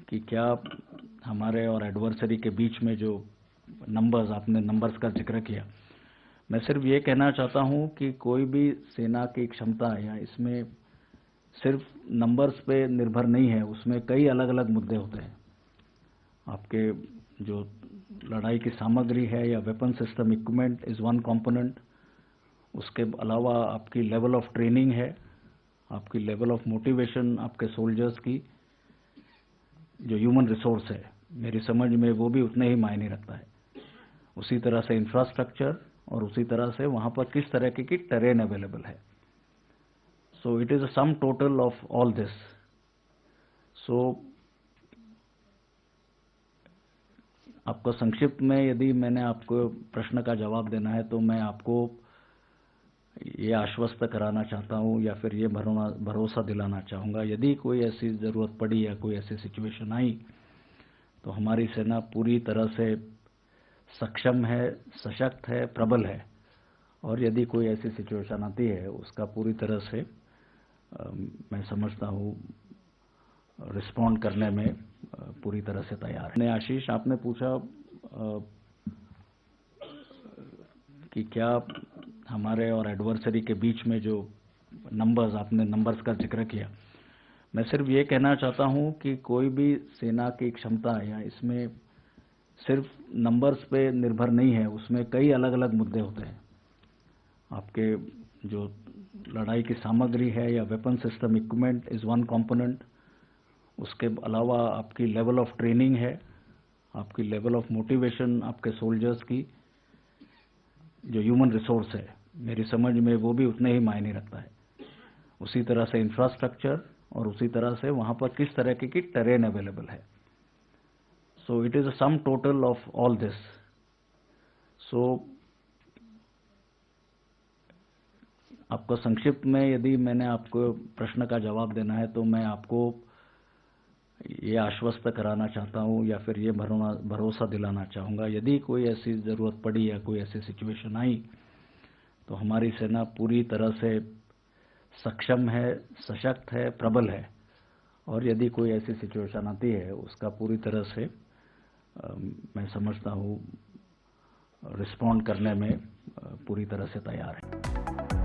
कि क्या हमारे और एडवर्सरी के बीच में जो आपने नंबर्स का जिक्र किया, मैं सिर्फ ये कहना चाहता हूं कि कोई भी सेना की क्षमता या इसमें सिर्फ नंबर्स पे निर्भर नहीं है, उसमें कई अलग अलग मुद्दे होते हैं। आपके जो लड़ाई की सामग्री है या weapon system equipment is one component. उसके अलावा आपकी लेवल ऑफ ट्रेनिंग है, आपकी लेवल ऑफ मोटिवेशन आपके सोल्जर्स की, जो ह्यूमन रिसोर्स है मेरी समझ में वो भी उतने ही मायने रखता है। उसी तरह से इंफ्रास्ट्रक्चर और उसी तरह से वहां पर किस तरह की टेरेन अवेलेबल है। So it is a sum total of all this. So आपको संक्षिप्त में यदि मैंने आपको प्रश्न का जवाब देना है तो मैं आपको ये आश्वस्त कराना चाहता हूं या फिर ये भरोसा दिलाना चाहूंगा, यदि कोई ऐसी जरूरत पड़ी या कोई ऐसी सिचुएशन आई तो हमारी सेना पूरी तरह से सक्षम है, सशक्त है, प्रबल है। और यदि कोई ऐसी सिचुएशन आती है उसका पूरी तरह से मैं समझता हूं रिस्पॉन्ड करने में पूरी तरह से तैयार है। आशीष, आपने पूछा कि क्या हमारे और एडवर्सरी के बीच में जो आपने नंबर्स का जिक्र किया, मैं सिर्फ ये कहना चाहता हूं कि कोई भी सेना की क्षमता या इसमें सिर्फ नंबर्स पे निर्भर नहीं है, उसमें कई अलग अलग मुद्दे होते हैं। आपके जो लड़ाई की सामग्री है या weapon system equipment is one component. उसके अलावा आपकी लेवल ऑफ ट्रेनिंग है, आपकी लेवल ऑफ मोटिवेशन आपके सोल्जर्स की, जो ह्यूमन रिसोर्स है मेरी समझ में वो भी उतने ही मायने रखता है। उसी तरह से इंफ्रास्ट्रक्चर और उसी तरह से वहां पर किस तरह की टेरेन अवेलेबल है। So it is a sum total of all this. So आपको संक्षिप्त में यदि मैंने आपको प्रश्न का जवाब देना है तो मैं आपको ये आश्वस्त कराना चाहता हूं या फिर ये भरोसा दिलाना चाहूंगा, यदि कोई ऐसी जरूरत पड़ी या कोई ऐसी सिचुएशन आई तो हमारी सेना पूरी तरह से सक्षम है, सशक्त है, प्रबल है। और यदि कोई ऐसी सिचुएशन आती है उसका पूरी तरह से मैं समझता हूं रिस्पॉन्ड करने में पूरी तरह से तैयार है।